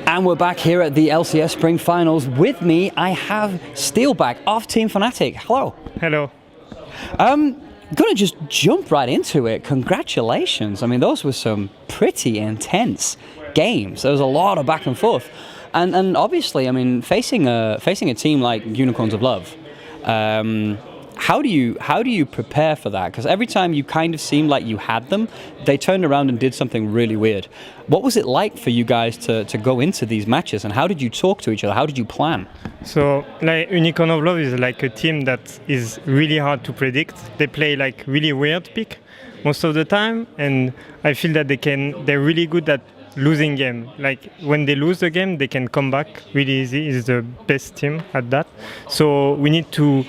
And we're back here at the LCS Spring Finals. With me, I have Steelback of Team Fnatic. Hello. Hello. Gonna just jump right into it. Congratulations. I mean, those were some pretty intense games. There was a lot of back and forth. And obviously, I mean, facing a team like Unicorns of Love, how do you prepare for that? Because every time you kind of seemed like you had them, they turned around and did something really weird. What was it like for you guys to go into these matches, and how did you talk to each other? How did you plan? So, like, Unicorn of Love is like a team that is really hard to predict. They play like really weird pick most of the time, and I feel that they're really good at losing game. Like, when they lose the game, they can come back really easy. Is the best team at that. So we need to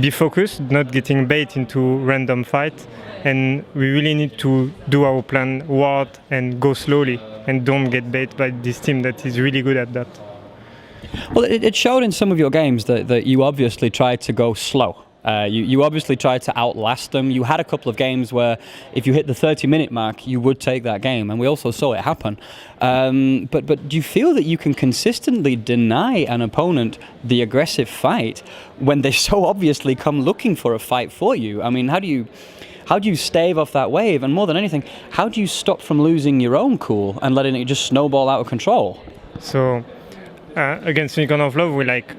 be focused, not getting bait into random fight, and we really need to do our plan ward and go slowly and don't get bait by this team that is really good at that. Well, it showed in some of your games that you obviously tried to go slow. You obviously tried to outlast them. You had a couple of games where if you hit the 30-minute mark, you would take that game, and we also saw it happen. But do you feel that you can consistently deny an opponent the aggressive fight when they so obviously come looking for a fight for you? I mean, how do you stave off that wave? And more than anything, how do you stop from losing your own cool and letting it just snowball out of control? So against Unicorn of Love, we like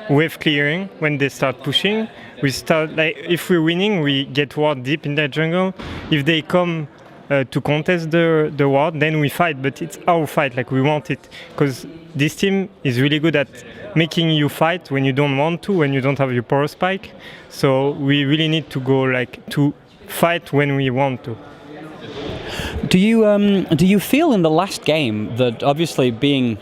wave clearing when they start pushing. We start, like, if we're winning, we get ward deep in their jungle. If they come to contest the ward, then we fight, but it's our fight, like we want it. Because this team is really good at making you fight when you don't want to, when you don't have your power spike. So we really need to go, like, to fight when we want to. Do you feel in the last game that obviously being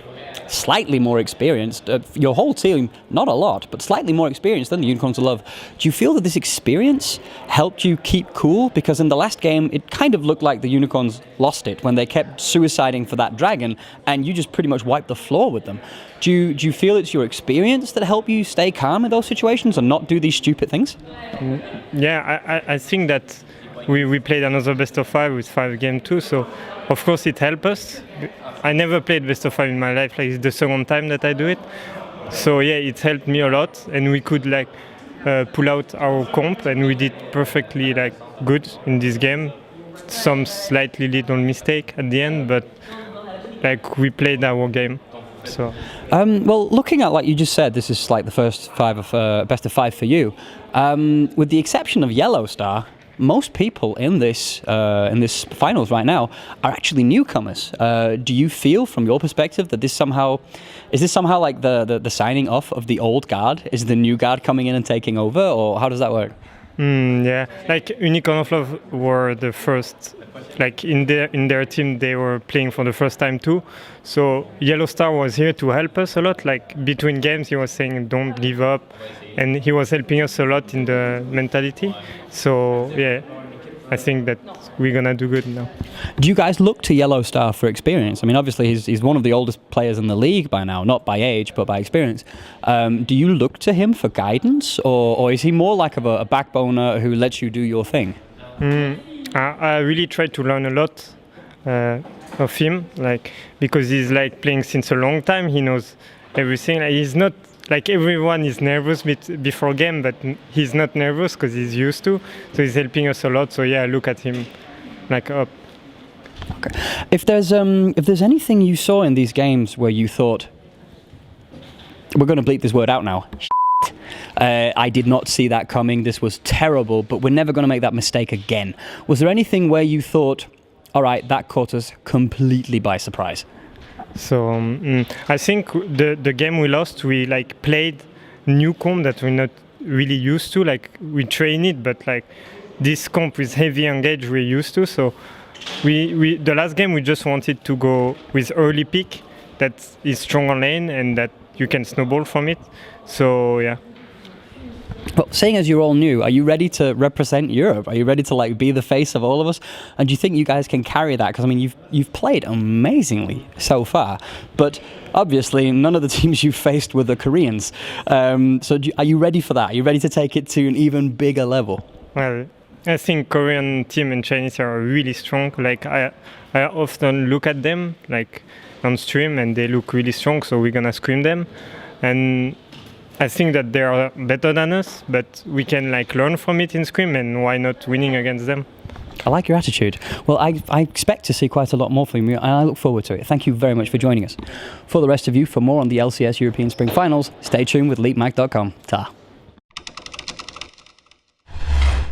slightly more experienced, your whole team, not a lot, but slightly more experienced than the Unicorns of Love, do you feel that this experience helped you keep cool? Because in the last game, it kind of looked like the Unicorns lost it when they kept suiciding for that dragon, and you just pretty much wiped the floor with them. Do you feel it's your experience that helped you stay calm in those situations and not do these stupid things? Yeah, I think that we played another best of 5 with 5 game too, so of course it helped us. I never played best of 5 in my life, like it's the second time that I do it. So yeah, it helped me a lot, and we could like pull out our comp, and we did perfectly like good in this game. Some slightly little mistake at the end, but like we played our game. So well, looking at, like you just said, this is like the first best of 5 for you. With the exception of YellOwStaR, most people in this finals right now are actually newcomers. Do you feel, from your perspective, that is this somehow like the signing off of the old guard? Is the new guard coming in and taking over, or how does that work? Yeah, like Unicorn of Love were the first, like in their team they were playing for the first time too. So YellOwStaR was here to help us a lot. Like between games, he was saying don't give up, and he was helping us a lot in the mentality. So yeah, I think that we're gonna do good now. Do you guys look to YellOwStaR for experience? I mean, obviously he's one of the oldest players in the league by now, not by age but by experience. Do you look to him for guidance, or is he more like a backboner who lets you do your thing? I really try to learn a lot of him, like, because he's like playing since a long time. He knows everything. Like, he's not like everyone is nervous before game, but he's not nervous because he's used to. So he's helping us a lot. So yeah, I look at him like up. Okay. If there's anything you saw in these games where you thought, we're going to bleep this word out now, I did not see that coming, this was terrible, but we're never going to make that mistake again. Was there anything where you thought, all right, that caught us completely by surprise? So I think the game we lost, we like played new comp that we're not really used to. Like we train it, but like this comp with heavy engage we're used to. So we the last game we just wanted to go with early pick that is strong on lane and that you can snowball from it. So yeah. Well, seeing as you're all new, are you ready to represent Europe? Are you ready to like be the face of all of us? And do you think you guys can carry that? Because I mean, you've played amazingly so far, but obviously none of the teams you've faced were the Koreans. So are you ready for that? Are you ready to take it to an even bigger level? Well, I think Korean team and Chinese are really strong. Like I often look at them like on stream, and they look really strong. So we're gonna scream them, and I think that they are better than us, but we can like learn from it in scrim, and why not winning against them? I like your attitude. Well, I expect to see quite a lot more from you, and I look forward to it. Thank you very much for joining us. For the rest of you, for more on the LCS European Spring Finals, stay tuned with LeapMag.com. Ta.